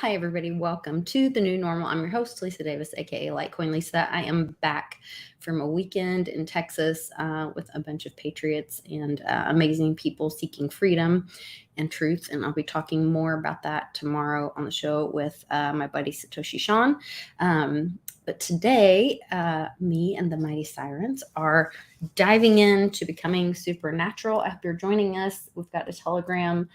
Hi, everybody. Welcome to the new normal. I'm your host, Lisa Davis, aka Litecoin Lisa. I am back from a weekend in Texas with a bunch of patriots and amazing people seeking freedom and truth. And I'll be talking more about that tomorrow on the show with my buddy Satoshi Sean. But today, me and the Mighty Sirens are diving into becoming supernatural. I hope you're joining us. We've got a Telegram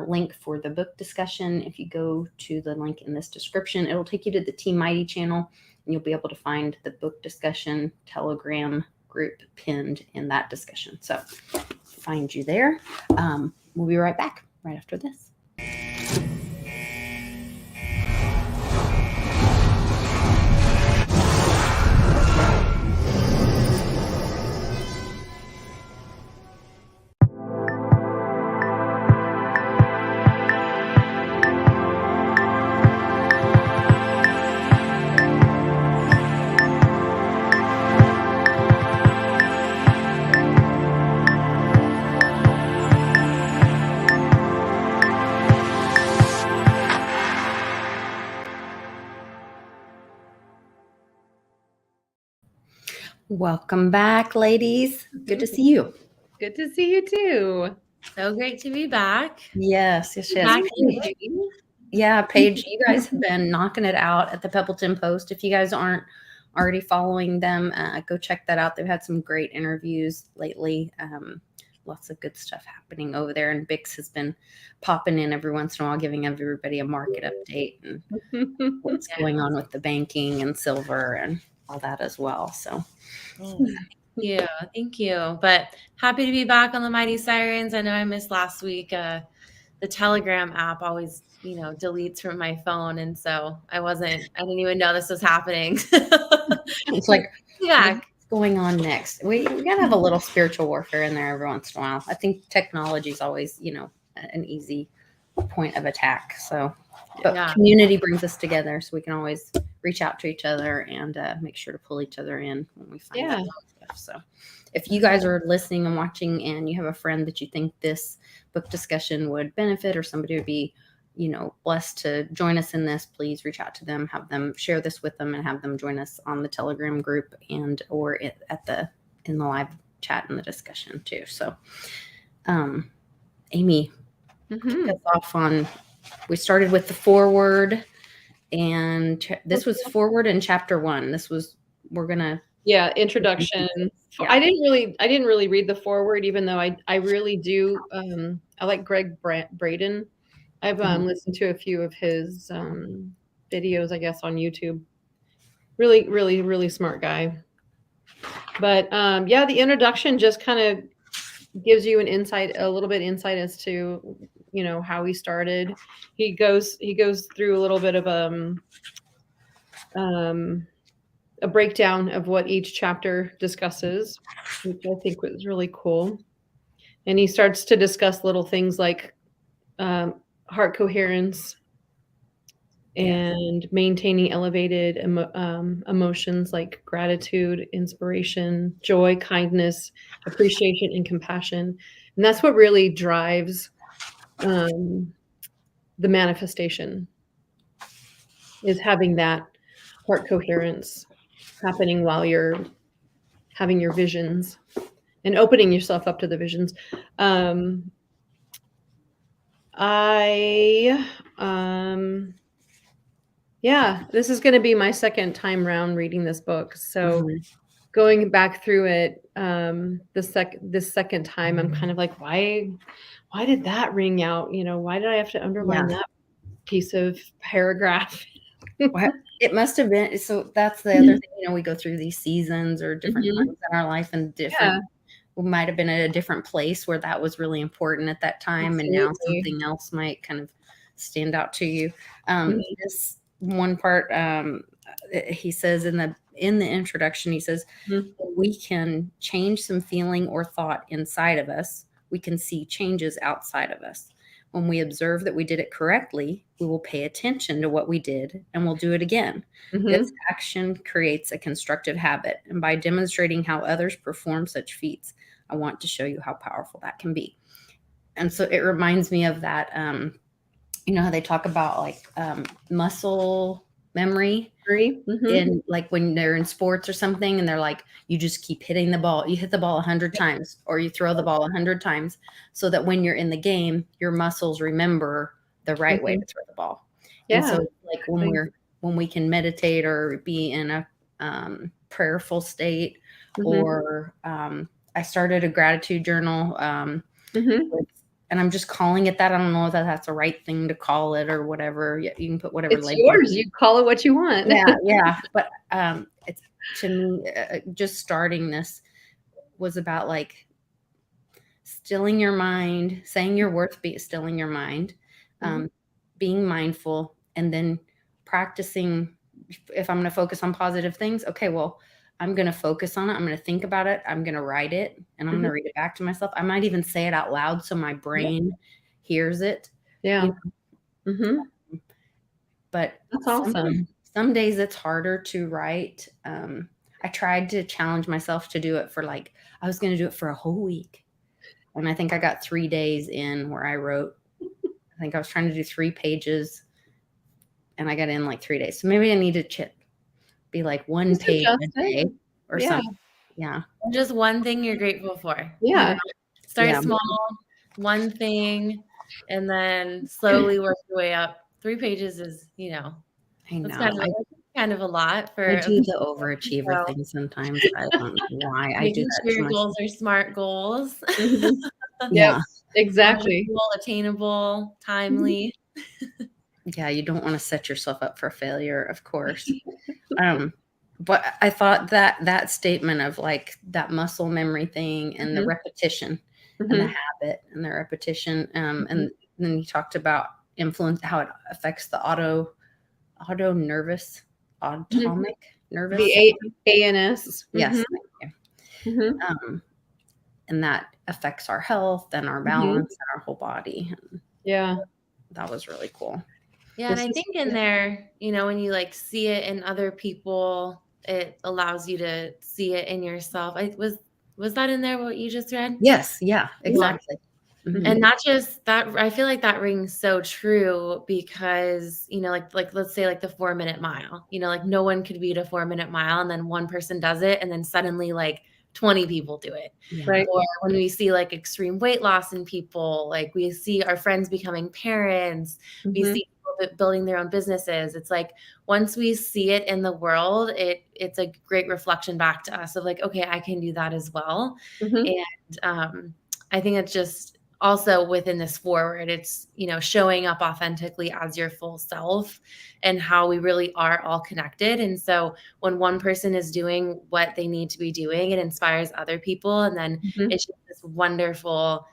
link for the book discussion. If you go to the link in this description, it'll take you to the Team Mighty channel, and you'll be able to find the book discussion Telegram group pinned in that discussion. So find you there. We'll be right back right after this. Welcome back, ladies. Good to see you. Good to see you too. So great to be back. Yes. Back Paige. Yeah, Paige, you guys have been knocking it out at the Peppleton Post. If you guys aren't already following them, go check that out. They've had some great interviews lately. Lots of good stuff happening over there. And Bix has been popping in every once in a while, giving everybody a market update and what's going on with the banking and silver and all that as well. So Thank you. But happy to be back on the Mighty Sirens. I know I missed last week. The Telegram app always, deletes from my phone. And so I didn't even know this was happening. It's like, what's going on next? We got to have a little spiritual warfare in there every once in a while. I think technology is always, an easy point of attack. So, but community brings us together, so we can always reach out to each other and make sure to pull each other in when we find out stuff. So if you guys are listening and watching and you have a friend that you think this book discussion would benefit, or somebody would be, blessed to join us in this, please reach out to them, have them share this with them, and have them join us on the Telegram group and or in the live chat and the discussion too. So Amy, kick us off on, we started with the foreword, and this was foreword in chapter 1. Introduction. Yeah. I didn't really read the foreword, even though I really do. I like Greg Braden. I've listened to a few of his videos, I guess, on YouTube. Really, really, really smart guy. But the introduction just kind of gives you a little bit insight as to, how he started. He goes through a little bit of a breakdown of what each chapter discusses, which I think was really cool. And he starts to discuss little things like heart coherence and maintaining elevated emotions like gratitude, inspiration, joy, kindness, appreciation, and compassion. And that's what really drives the manifestation, is having that heart coherence happening while you're having your visions and opening yourself up to the visions. This is going to be my second time round reading this book. So going back through it, this second time, I'm kind of like, why did that ring out? Why did I have to underline that piece of paragraph? It must have been. So that's the other thing, we go through these seasons or different times in our life, and we might have been at a different place where that was really important at that time. Absolutely. And now something else might kind of stand out to you. This one part, he says in the introduction, he says, we can change some feeling or thought inside of us. We can see changes outside of us. When we observe that we did it correctly, we will pay attention to what we did and we'll do it again. This action creates a constructive habit. And by demonstrating how others perform such feats, I want to show you how powerful that can be. And so it reminds me of that you know how they talk about like muscle memory in like when they're in sports or something, and they're like, you just keep hitting the ball. You hit the ball 100 times, or you throw the ball 100 times, so that when you're in the game, your muscles remember the right way to throw the ball. And so like when we can meditate or be in a prayerful state, or I started a gratitude journal and I'm just calling it that. I don't know if that's the right thing to call it or whatever. You can put whatever it's label. yours. You call it what you want. Yeah. But it's, to me, just starting this was about like stilling your mind, saying your worth, stilling your mind, being mindful, and then practicing. If I'm going to focus on positive things, okay, well, I'm going to focus on it. I'm going to think about it. I'm going to write it, and I'm going to read it back to myself. I might even say it out loud so my brain hears it. Yeah. You know? But that's awesome. Some days it's harder to write. I tried to challenge myself to do it for like, I was going to do it for a whole week. And I think I got 3 days in where I wrote, I think I was trying to do 3 pages, and I got in like 3 days. So maybe I need to be like 1 page a day or something. Yeah. Just one thing you're grateful for. Yeah. You know? Start small, one thing, and then slowly work your way up. 3 pages is, you know, I know. That's kind of a lot for. I do the overachiever thing sometimes. I don't know why I do that. Your goals are SMART goals. Yeah, exactly. Attainable, timely. Yeah, you don't want to set yourself up for failure, of course. But I thought that statement of like that muscle memory thing and the repetition and the habit and the repetition, and then you talked about influence, how it affects the autonomic nervous, the ANS. Yes, thank you. And that affects our health and our balance and our whole body. Yeah, that was really cool. Yeah, and I think in there, you know, when you like see it in other people, it allows you to see it in yourself. Was that in there what you just read? Yes, yeah, exactly. And not just that, I feel like that rings so true because, you know, like let's say like the 4-minute mile, you know, like no one could beat a 4-minute mile, and then one person does it, and then suddenly like 20 people do it. Right. Or when we see like extreme weight loss in people, like we see our friends becoming parents, we see people building their own businesses. It's like once we see it in the world, it's a great reflection back to us of like, okay, I can do that as well. And I think it's just also within this forward, it's, you know, showing up authentically as your full self and how we really are all connected. And so when one person is doing what they need to be doing, it inspires other people. And then it's just this wonderful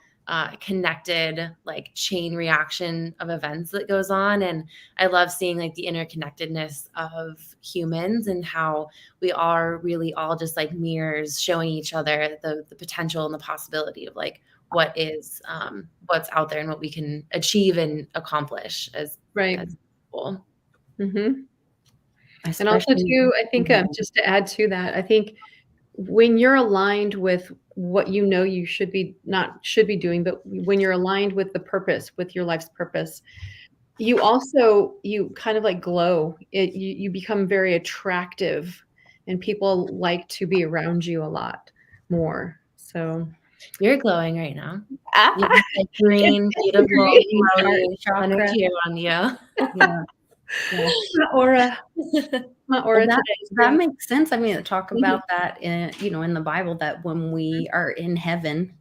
connected like chain reaction of events that goes on. And I love seeing like the interconnectedness of humans and how we are really all just like mirrors showing each other the potential and the possibility of like what is what's out there and what we can achieve and accomplish as people. And also too, I think just to add to that, I think when you're aligned with what you know you should be doing, but when you're aligned with the purpose, with your life's purpose, you kind of like glow. You become very attractive, and people like to be around you a lot more. So you're glowing right now. You have like green, beautiful energy on you. Yeah. My aura today. That makes sense. I mean, to talk about that in, you know, in the Bible, that when we are in heaven,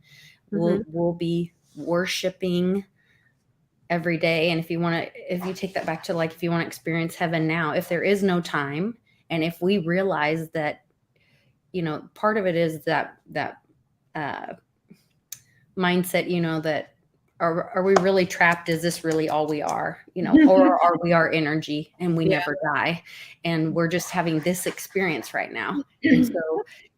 we'll be worshiping every day. And if you take that back to like, if you want to experience heaven now, if there is no time, and if we realize that, you know, part of it is that mindset, you know, that are we really trapped? Is this really all we are, you know, or are we our energy and we never die, and we're just having this experience right now? And so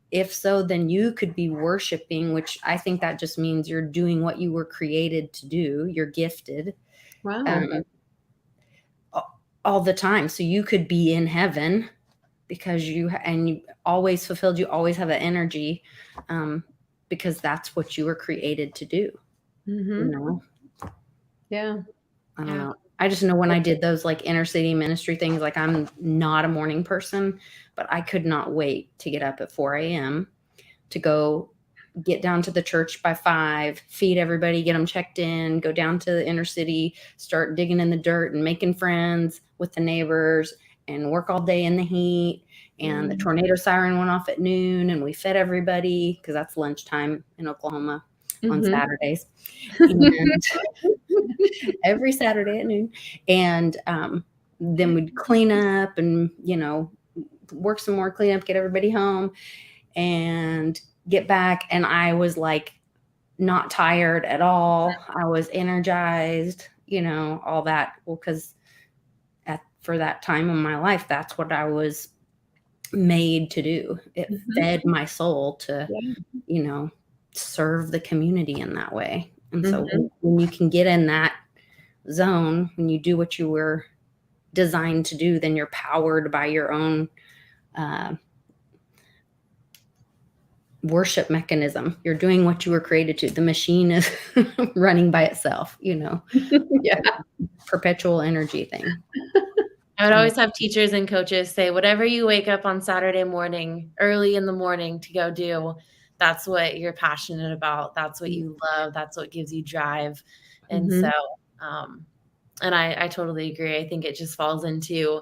if so, then you could be worshiping, which I think that just means you're doing what you were created to do. You're gifted. Wow. All the time. So you could be in heaven because you always fulfilled, you always have that energy, because that's what you were created to do. You know? Yeah. I don't know. I just know when I did those like inner city ministry things, like I'm not a morning person, but I could not wait to get up at 4 a.m. to go get down to the church by 5, feed everybody, get them checked in, go down to the inner city, start digging in the dirt and making friends with the neighbors and work all day in the heat. And the tornado siren went off at noon and we fed everybody because that's lunchtime in Oklahoma on Saturdays. And every Saturday at noon. And then we'd clean up and, work some more cleanup, get everybody home and get back. And I was like not tired at all. I was energized, all that. Well, because for that time in my life, that's what I was made to do. It fed my soul to, serve the community in that way. And so when you can get in that zone, when you do what you were designed to do, then you're powered by your own worship mechanism. You're doing what you were created to. The machine is running by itself, perpetual energy thing. I would always have teachers and coaches say, whatever you wake up on Saturday morning, early in the morning to go do, that's what you're passionate about. That's what you love. That's what gives you drive. And so, and I totally agree. I think it just falls into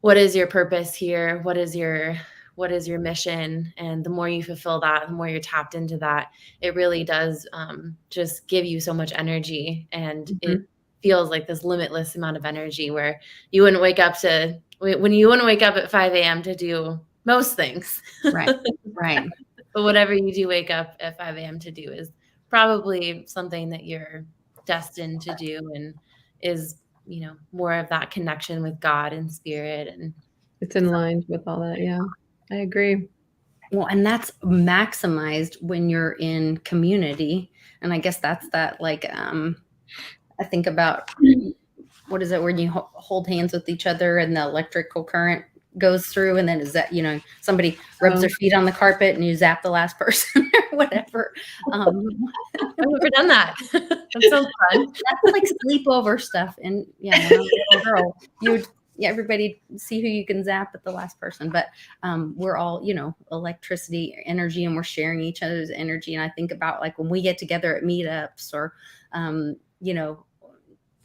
what is your purpose here? What is your mission? And the more you fulfill that, the more you're tapped into that, it really does just give you so much energy. And it feels like this limitless amount of energy where you wouldn't wake up at 5 a.m. to do most things. Right. But whatever you do wake up at 5 a.m. to do is probably something that you're destined to do and is, more of that connection with God and spirit. And it's in line with all that. Yeah, I agree. Well, and that's maximized when you're in community. And I guess that's that, like, I think about, what is it, when you hold hands with each other and the electrical current goes through, and then is that, somebody rubs their feet on the carpet and you zap the last person or whatever. I've never done that. That's so fun. That's like sleepover stuff. And when I was a little girl, everybody see who you can zap at the last person. But we're all, electricity, energy, and we're sharing each other's energy. And I think about like when we get together at meetups or,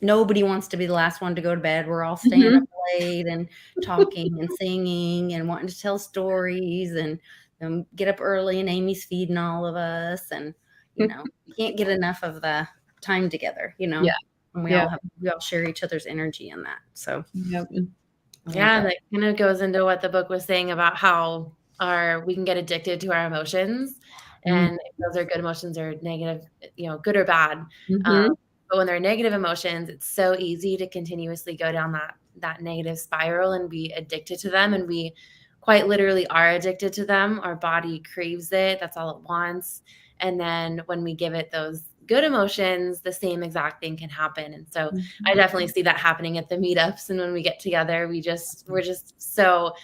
nobody wants to be the last one to go to bed. We're all staying up late and talking and singing and wanting to tell stories and get up early, and Amy's feeding all of us. And, you can't get enough of the time together, Yeah. And we all share each other's energy in that. So, that kind of goes into what the book was saying about how we can get addicted to our emotions, and if those are good emotions or negative, good or bad. But when they're negative emotions, it's so easy to continuously go down that negative spiral and be addicted to them. And we quite literally are addicted to them. Our body craves it. That's all it wants. And then when we give it those good emotions, the same exact thing can happen. And so I definitely see that happening at the meetups. And when we get together, there's so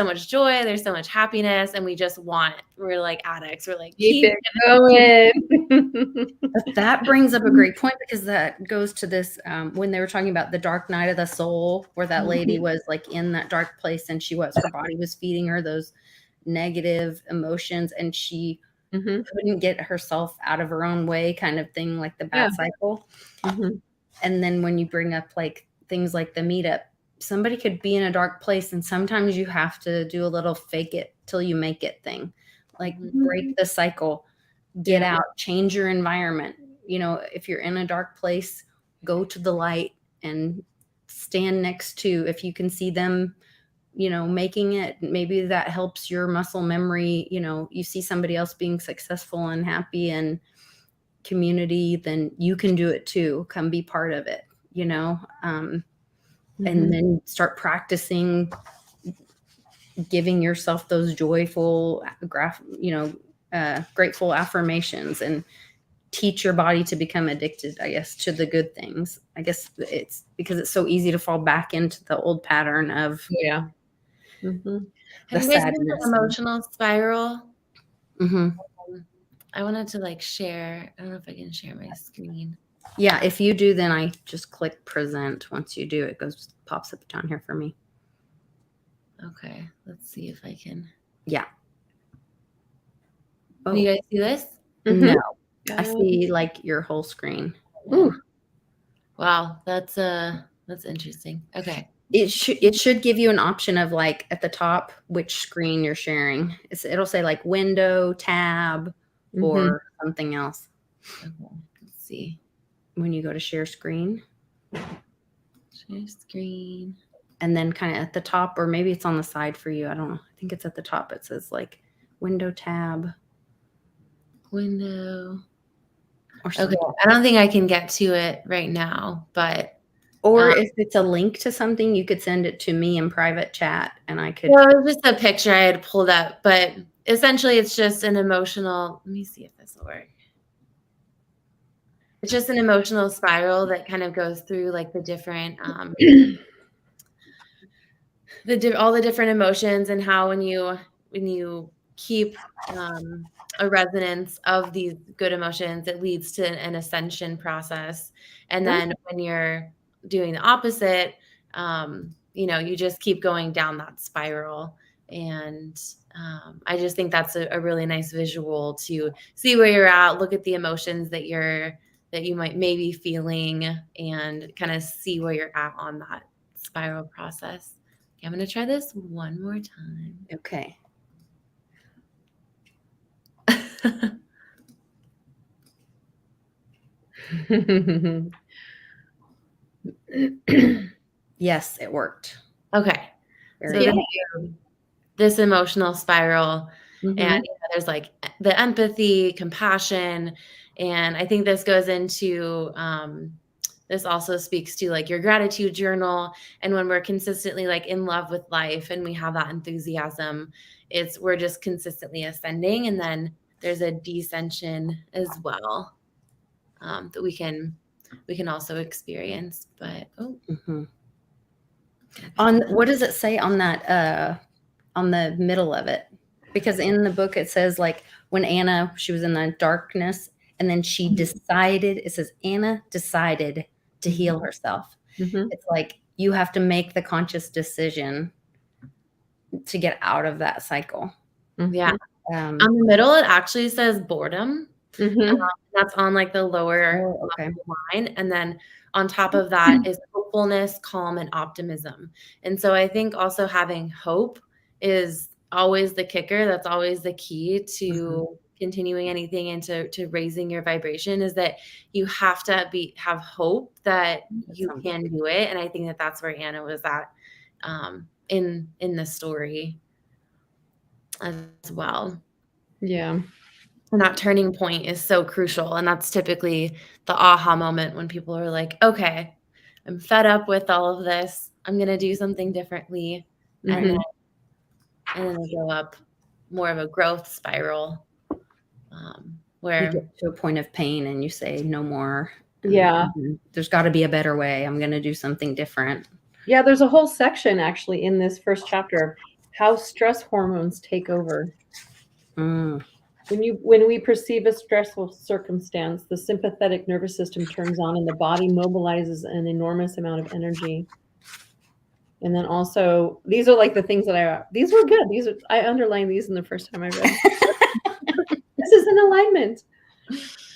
much joy, there's so much happiness, and we're like addicts. We're like, keep it going. But that brings up a great point, because that goes to this, when they were talking about the dark night of the soul, where that lady was like in that dark place, and her body was feeding her those negative emotions, and she couldn't get herself out of her own way, kind of thing, like the bad cycle. And then when you bring up like things like the meetup, somebody could be in a dark place, and sometimes you have to do a little fake it till you make it thing, like break the cycle, get out, change your environment. If you're in a dark place, go to the light and stand next to, if you can see them, making it, maybe that helps your muscle memory. You see somebody else being successful and happy and community, then you can do it too. Come be part of it, and then start practicing giving yourself those joyful, grateful affirmations, and teach your body to become addicted, I guess, to the good things. I guess it's because it's so easy to fall back into the old pattern of Have you guys been in an emotional spiral? I wanted to share. I don't know if I can share my screen. Yeah, if you do, then I just click present. Once you do, it pops up down here for me. Okay, let's see if I can. Yeah. Oh. Can you guys see this? No, I see like your whole screen. Ooh. Wow, that's interesting. Okay. It should give you an option of like at the top which screen you're sharing. It'll say like window, tab, or something else. Okay, let's see. When you go to share screen. Share screen. And then kind of at the top, or maybe it's on the side for you. I don't know. I think it's at the top. It says like window, tab. Window. Or something. Okay, I don't think I can get to it right now, but. Or if it's a link to something, you could send it to me in private chat and I could. Well, it was just a picture I had pulled up, but essentially it's just an emotional, let me see if this will work. It's just an emotional spiral that kind of goes through like the different, all the different emotions, and how when you keep a resonance of these good emotions, it leads to an ascension process. And then when you're doing the opposite, you just keep going down that spiral. And I just think that's a really nice visual to see where you're at, look at the emotions that you might maybe feeling, and kind of see where you're at on that spiral process. Okay, I'm going to try this one more time. Okay. Yes, it worked. Okay. So this emotional spiral, and there's like the empathy, compassion, and I think this goes into this also speaks to like your gratitude journal. And when we're consistently like in love with life and we have that enthusiasm, we're just consistently ascending. And then there's a descension as well that we can also experience. But on what does it say on that on the middle of it? Because in the book it says like when Anna, she was in the darkness, and then she decided, it says Anna decided to heal herself. It's like you have to make the conscious decision to get out of that cycle. Yeah. On the middle, it actually says boredom. That's on like the lower line. And then on top of that is hopefulness, calm, and optimism. And so I think also having hope is always the kicker. That's always the key to continuing anything and to raising your vibration, is that you have to have hope that you can do it. And I think that that's where Anna was at in the story as well. Yeah. And that turning point is so crucial. And that's typically the aha moment when people are like, okay, I'm fed up with all of this. I'm going to do something differently. And then they go up more of a growth spiral where you get to a point of pain and you say no more. Yeah. There's got to be a better way. I'm going to do something different. Yeah, there's a whole section actually in this first chapter, how stress hormones take over. When we perceive a stressful circumstance, the sympathetic nervous system turns on and the body mobilizes an enormous amount of energy. And then also, these are like the things that these were good. I underlined these in the first time I read. This is an alignment.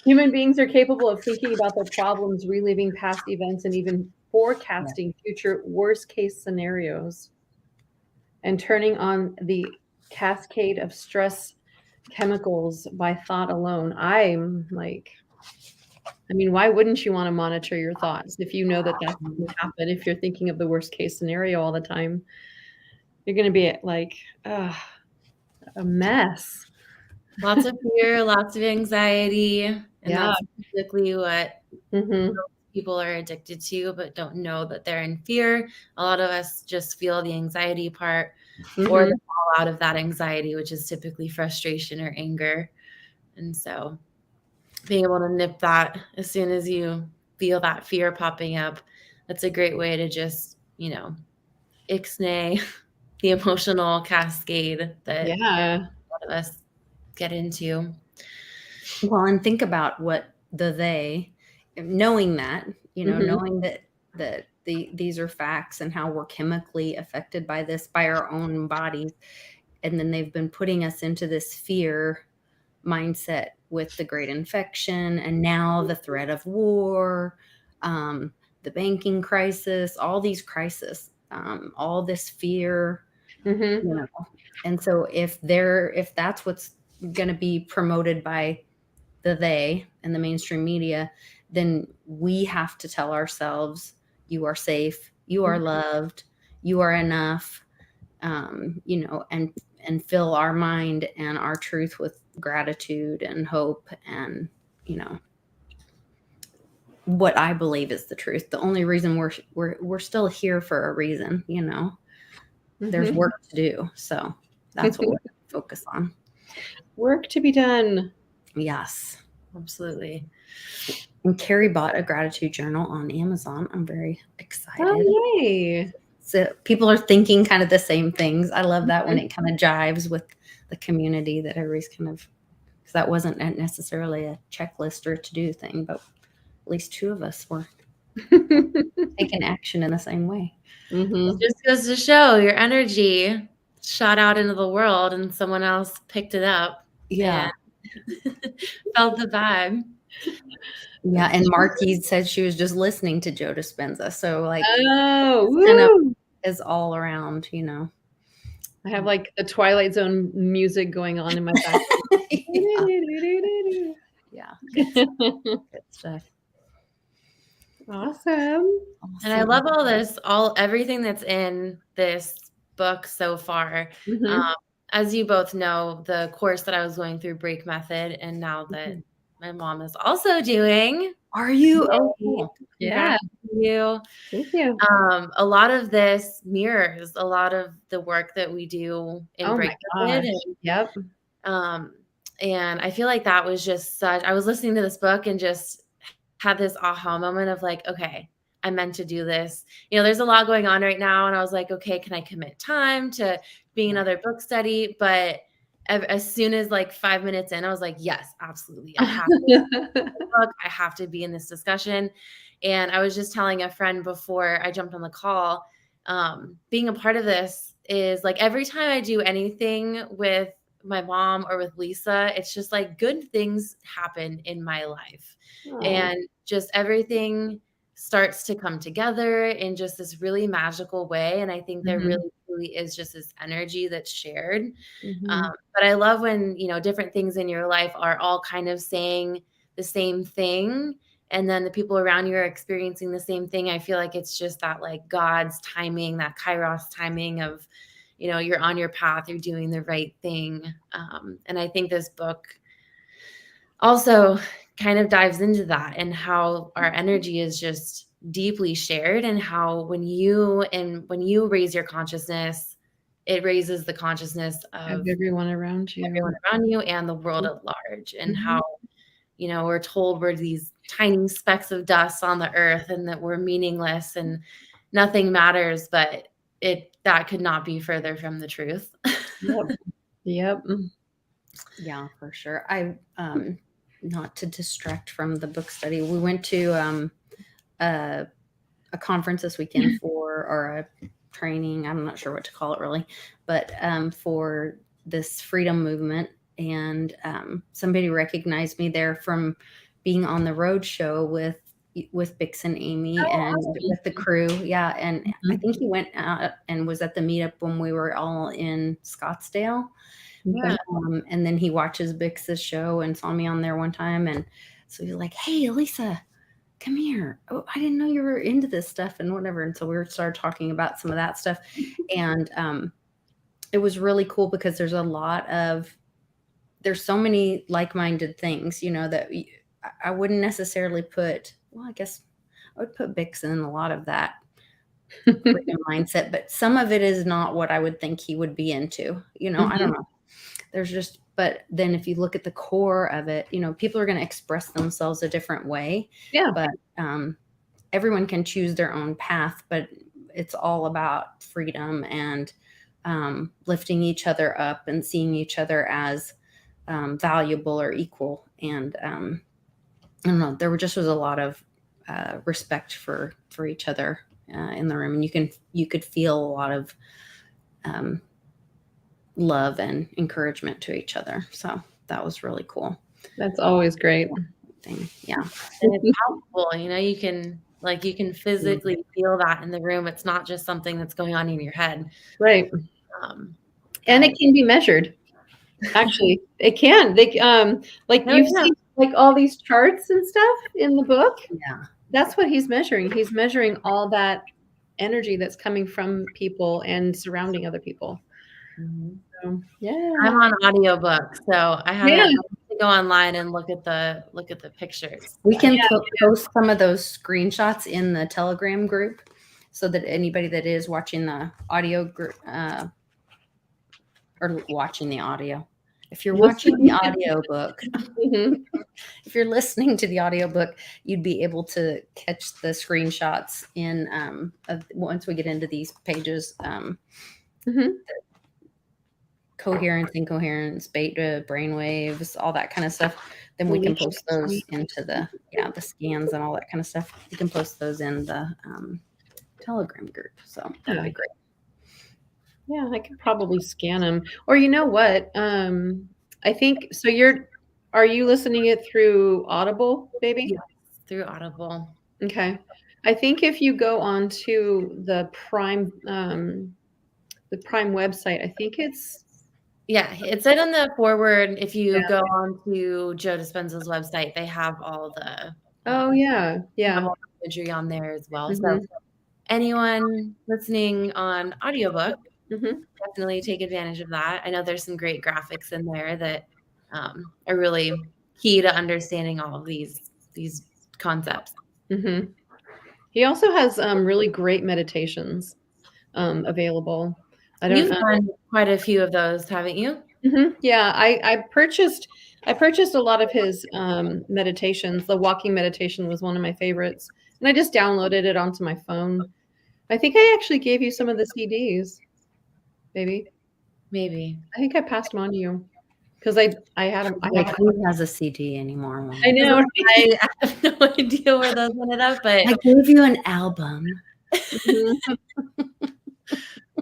Human beings are capable of thinking about their problems, reliving past events, and even forecasting future worst-case scenarios, and turning on the cascade of stress chemicals by thought alone. I'm like, why wouldn't you want to monitor your thoughts if you know that that's going to happen? If you're thinking of the worst-case scenario all the time, you're going to be like a mess. Lots of fear, lots of anxiety, and that's typically what people are addicted to, but don't know that they're in fear. A lot of us just feel the anxiety part or the fallout of that anxiety, which is typically frustration or anger. And so being able to nip that as soon as you feel that fear popping up, that's a great way to just, ixnay the emotional cascade that a lot of us get into. Well, and think about what the they knowing that, Mhm. knowing that these are facts and how we're chemically affected by this, by our own bodies. And then they've been putting us into this fear mindset with the great infection, and now the threat of war, the banking crisis, all these crises, all this fear, Mhm. you know. And so if that's what's going to be promoted by they and the mainstream media, then we have to tell ourselves, you are safe, you are loved, you are enough, and fill our mind and our truth with gratitude and hope and, what I believe is the truth. The only reason we're still here for a reason, there's Mhm. work to do. So that's what we're going to focus on. Work to be done. Yes. Absolutely. And Carrie bought a gratitude journal on Amazon. I'm very excited. Oh, yay. So people are thinking kind of the same things. I love that when it kind of jives with the community, that everybody's kind of, because that wasn't necessarily a checklist or to-do thing, but at least two of us were taking action in the same way. Mhm. It just goes to show your energy shot out into the world and someone else picked it up. Yeah. And felt the vibe. Yeah. And Marquise said she was just listening to Joe Dispenza. So like, Oh, kind of woo. is all around, I have like the Twilight Zone music going on in my background. Yeah. Good stuff. Awesome. And I love all this, everything that's in this book so far. Mhm. As you both know, the course that I was going through, Break Method, and now that my mom is also doing. Are you? Oh, cool. Yeah. You. Thank you. A lot of this mirrors a lot of the work that we do in Oh Break my Method. gosh. Yep. And I feel like that was just I was listening to this book and just had this aha moment of like, okay, I meant to do this. There's a lot going on right now. And I was like, okay, can I commit time to being another book study? But as soon as like 5 minutes in, I was like, yes, absolutely. I have to book. I have to be in this discussion. And I was just telling a friend before I jumped on the call, being a part of this is like every time I do anything with my mom or with Lisa, it's just like good things happen in my life. And just everything starts to come together in just this really magical way. And I think there really, really is just this energy that's shared. But I love when, different things in your life are all kind of saying the same thing. And then the people around you are experiencing the same thing. I feel like it's just that like God's timing, that Kairos timing of, you're on your path, you're doing the right thing. And I think this book also kind of dives into that and how our energy is just deeply shared, and how when you raise your consciousness, it raises the consciousness of everyone around you and the world at large. And how, we're told we're these tiny specks of dust on the earth and that we're meaningless and nothing matters, but that could not be further from the truth. Yep. Yeah, for sure. Not to distract from the book study, we went to a conference this weekend or a training, I'm not sure what to call it really, but for this freedom movement. And somebody recognized me there from being on the road show with Bix and Amy and with the crew. Yeah. And I think he went out and was at the meetup when we were all in Scottsdale. Yeah. And then he watches Bix's show and saw me on there one time. And so he's like, hey, Lisa, come here. Oh, I didn't know you were into this stuff and whatever. And so we started talking about some of that stuff. And it was really cool because there's so many like-minded things, that I wouldn't necessarily put, well, I guess I would put Bix in a lot of that freedom mindset, but some of it is not what I would think he would be into, I don't know. But then if you look at the core of it, people are going to express themselves a different way. Yeah. But everyone can choose their own path, but it's all about freedom and lifting each other up and seeing each other as valuable or equal. And I don't know, there was a lot of respect for each other in the room, and you could feel a lot of love and encouragement to each other. So that was really cool. That's always great. Yeah. And it's helpful, you can physically feel that in the room. It's not just something that's going on in your head. Right. And it can be measured. Actually, it can. They you've seen like all these charts and stuff in the book. Yeah. That's what he's measuring. He's measuring all that energy that's coming from people and surrounding other people. Mm-hmm. So, yeah. I'm on audiobook, so I haven't to go online and look at the pictures. We can post some of those screenshots in the Telegram group so that anybody that is watching the audio group or watching the audio. If you're watching the audiobook, if you're listening to the audiobook, you'd be able to catch the screenshots in once we get into these pages. Coherence, incoherence, beta, brainwaves, all that kind of stuff. Then we can post those into the scans and all that kind of stuff. You can post those in the Telegram group. So that'd be great. Yeah, I could probably scan them. Or you know what? I think so. Are you listening it through Audible, baby? Yes, through Audible. Okay. I think if you go on to the Prime website, I think it's. Yeah, it said on the forward, if you go on to Joe Dispenza's website, they have all the all the imagery on there as well. So anyone listening on audiobook, definitely take advantage of that. I know there's some great graphics in there that are really key to understanding all of these concepts. He also has really great meditations available. You've done quite a few of those, haven't you? Yeah, I purchased a lot of his meditations. The walking meditation was one of my favorites, and I just downloaded it onto my phone. I think I actually gave you some of the CDs, baby. Maybe. I think I passed them on to you because I had them. Who has a CD anymore? I know. I have no idea where those ended up, but I gave you an album.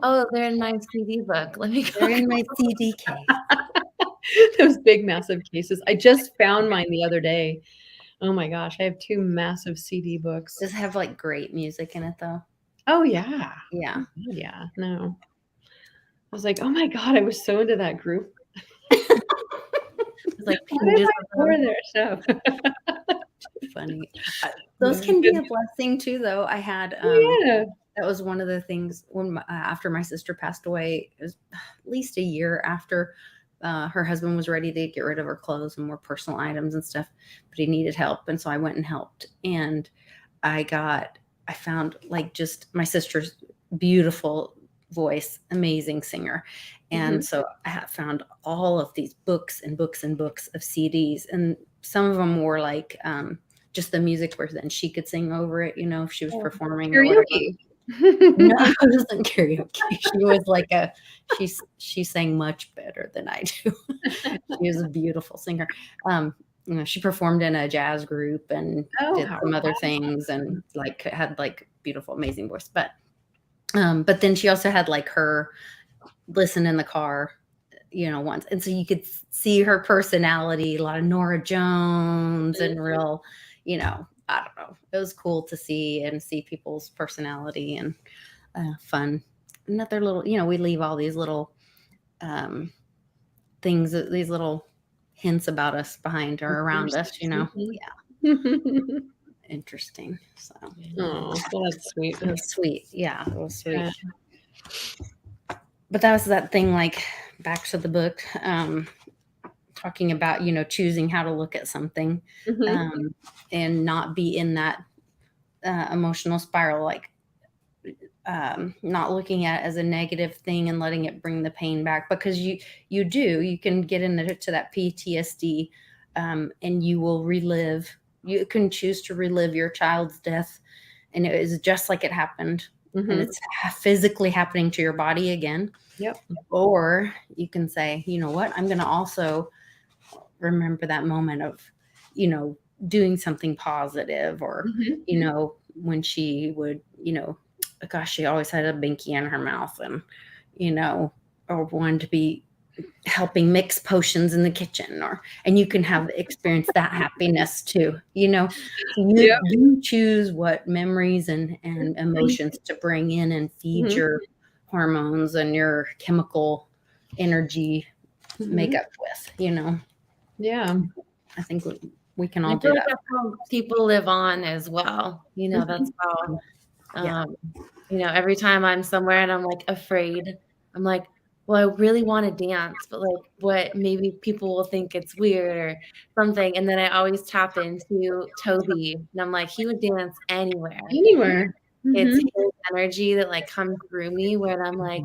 Oh, they're in my CD book. Let me go. They're in my CD case. Those big, massive cases. I just found mine the other day. Oh my gosh, I have 2 massive CD books. Does it have like great music in it though? Oh yeah. Yeah. Yeah. No. I was like, oh my God, I was so into that group. It's like pages for their stuff. Funny. Those can be a blessing too, though. I had that was one of the things when after my sister passed away. It was at least a year after her husband was ready to get rid of her clothes and more personal items and stuff, but he needed help, and so I went and helped. And I found like just my sister's beautiful voice, amazing singer. And so I found all of these books and books and books of CDs, and some of them were like just the music where then she could sing over it, if she was performing or whatever. No, it wasn't karaoke. She was like she sang much better than I do. She was a beautiful singer. She performed in a jazz group and did some other things, and like had like beautiful, amazing voice. But then she also had like her listen in the car, once. And so you could see her personality, a lot of Nora Jones and real, I don't know. It was cool to see people's personality and fun. Another little, we leave all these little things, these little hints about us behind or around us, Yeah. Interesting. So. Oh, well, that's sweet. It was sweet. Yeah, it was sweet. Yeah. But that was that thing, like back to the book, talking about, choosing how to look at something and not be in that emotional spiral, like not looking at it as a negative thing and letting it bring the pain back, because you can get into that PTSD and you will relive. You can choose to relive your child's death, and it is just like it happened. And it's physically happening to your body again. Yep. Or you can say, you know what, I'm going to also remember that moment of, doing something positive, or, you know, when she would, you know, gosh, she always had a binky in her mouth, and, you know, or wanted to be helping mix potions in the kitchen, and you can have experience that happiness too, you know. So you choose what memories and emotions to bring in and feed your hormones and your chemical energy makeup with, you know. I think we can all do that. That's how people live on as well, you know. That's how you know, every time I'm somewhere and I'm like afraid, I'm like, well, I really want to dance, but like, what, maybe people will think it's weird or something. And then I always tap into Toby, and I'm like, he would dance anywhere. It's his energy that like comes through me, where I'm like,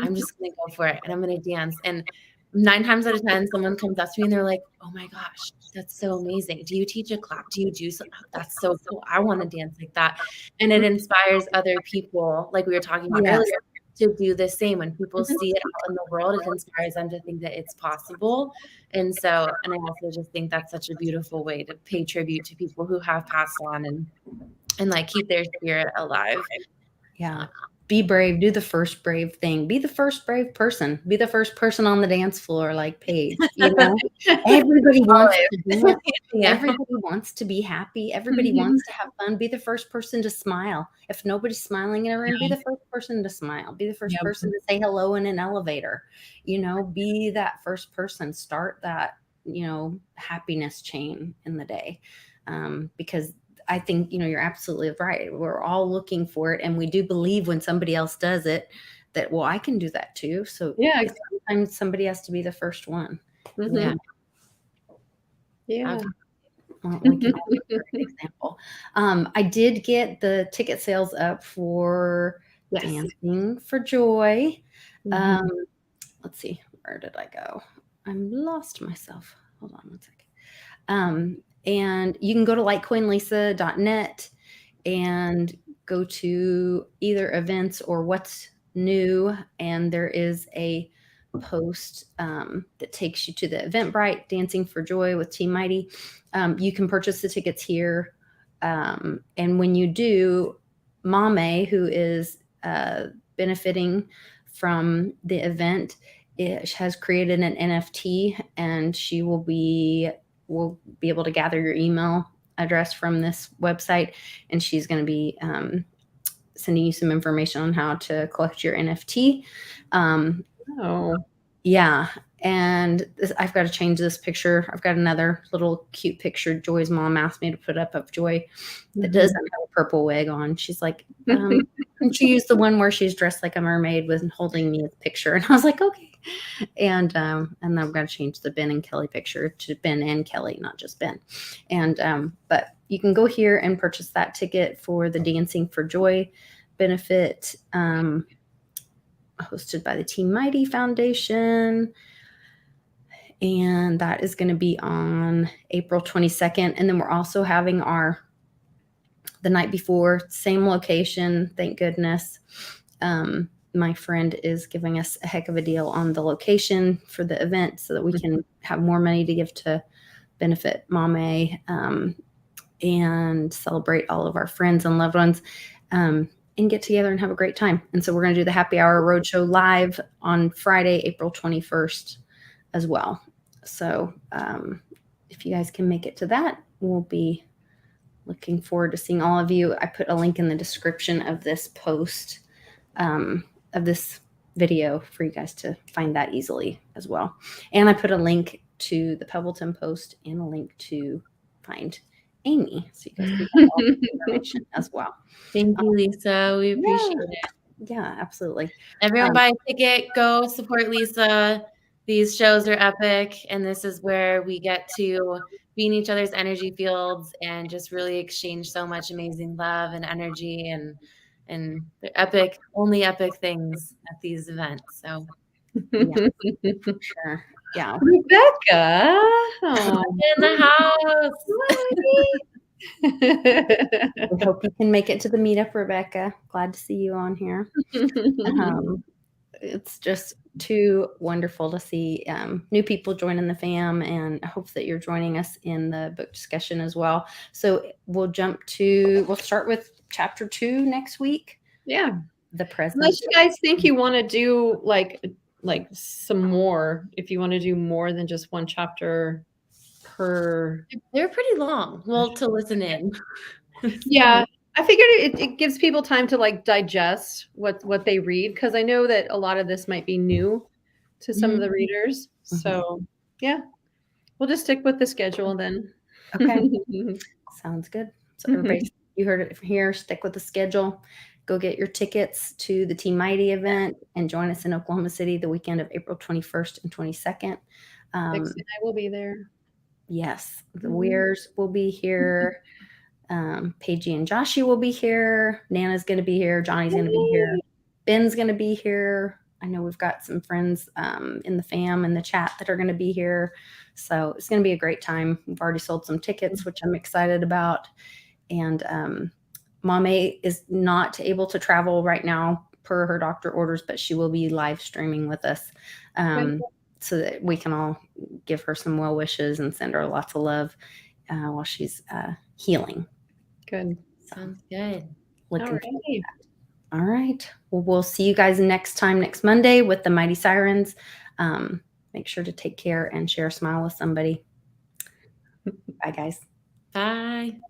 I'm just gonna go for it, and I'm gonna dance. And 9 times out of 10, someone comes up to me and they're like, oh my gosh, that's so amazing. Do you teach a class? Do you do something? That's so cool. I want to dance like that. And it inspires other people, like we were talking about earlier, to do the same. When people see it out in the world, it inspires them to think that it's possible. And so, and I also just think that's such a beautiful way to pay tribute to people who have passed on, and like keep their spirit alive. Yeah. Be brave. Do the first brave thing. Be the first brave person. Be the first person on the dance floor, like Paige. You know, everybody wants to do it. Everybody wants to be happy. Everybody wants to have fun. Be the first person to smile. If nobody's smiling in a room, be the first person to smile. Be the first person to say hello in an elevator. You know, be that first person. Start that, you know, happiness chain in the day, because I think, you know, you're absolutely right. We're all looking for it. And we do believe when somebody else does it that, well, I can do that too. So sometimes somebody has to be the first one. Yeah. Well, we can have a great example. I did get the ticket sales up for Dancing for Joy. Let's see. Where did I go? I'm lost myself. Hold on one second. And you can go to litecoinlisa.net and go to either events or what's new. And there is a post that takes you to the Eventbrite, Dancing for Joy with Team Mighty. You can purchase the tickets here. And when you do, Mame, who is benefiting from the event, has created an NFT, and she will be able to gather your email address from this website, and she's going to be sending you some information on how to collect your NFT. Yeah. And I've got to change this picture. I've got another little cute picture Joy's mom asked me to put up of Joy that doesn't have a purple wig on. She's like, and she used the one where she's dressed like a mermaid with holding me a picture. And I was like, okay. And then I've got to change the Ben and Kelly picture to Ben and Kelly, not just Ben. And but you can go here and purchase that ticket for the Dancing for Joy benefit, hosted by the Team Mighty Foundation. And that is going to be on April 22nd. And then we're also having the night before, same location, thank goodness. My friend is giving us a heck of a deal on the location for the event so that we can have more money to give to benefit Mame, and celebrate all of our friends and loved ones, and get together and have a great time. And so we're going to do the Happy Hour Roadshow live on Friday, April 21st as well. So if you guys can make it to that, we'll be looking forward to seeing all of you. I put a link in the description of this post, of this video, for you guys to find that easily as well. And I put a link to the Pebbleton post and a link to find Amy, so you guys can have all the information as well. Thank you, Lisa. We appreciate it. Yeah, absolutely. Everyone buy a ticket, go support Lisa. These shows are epic, and this is where we get to be in each other's energy fields and just really exchange so much amazing love and energy, and they're epic, only epic things at these events. So yeah, for sure. Yeah. Rebecca in the house. We hope you can make it to the meetup, Rebecca. Glad to see you on here. it's just too wonderful to see new people joining the fam, and I hope that you're joining us in the book discussion as well. So we'll start with chapter 2 next week. Yeah. The present. Unless you guys think you want to do like some more, if you want to do more than just one chapter per. They're pretty long. Well, to listen in. Yeah. I figured it gives people time to like digest what they read, because I know that a lot of this might be new to some of the readers. So yeah, we'll just stick with the schedule then. Okay. Sounds good. So everybody, you heard it here. Stick with the schedule. Go get your tickets to the Team Mighty event and join us in Oklahoma City the weekend of April 21st and 22nd. I will be there. Yes, the Weirs will be here. Paigey and Joshy will be here. Nana's going to be here. Johnny's going to be here. Ben's going to be here. I know we've got some friends in the fam in the chat that are going to be here. So it's going to be a great time. We've already sold some tickets, which I'm excited about. And Mame is not able to travel right now per her doctor orders, but she will be live streaming with us so that we can all give her some well wishes and send her lots of love while she's healing. Good. Sounds good. All right. Well, we'll see you guys next Monday with the Mighty Sirens. Make sure to take care and share a smile with somebody. Bye, guys. Bye.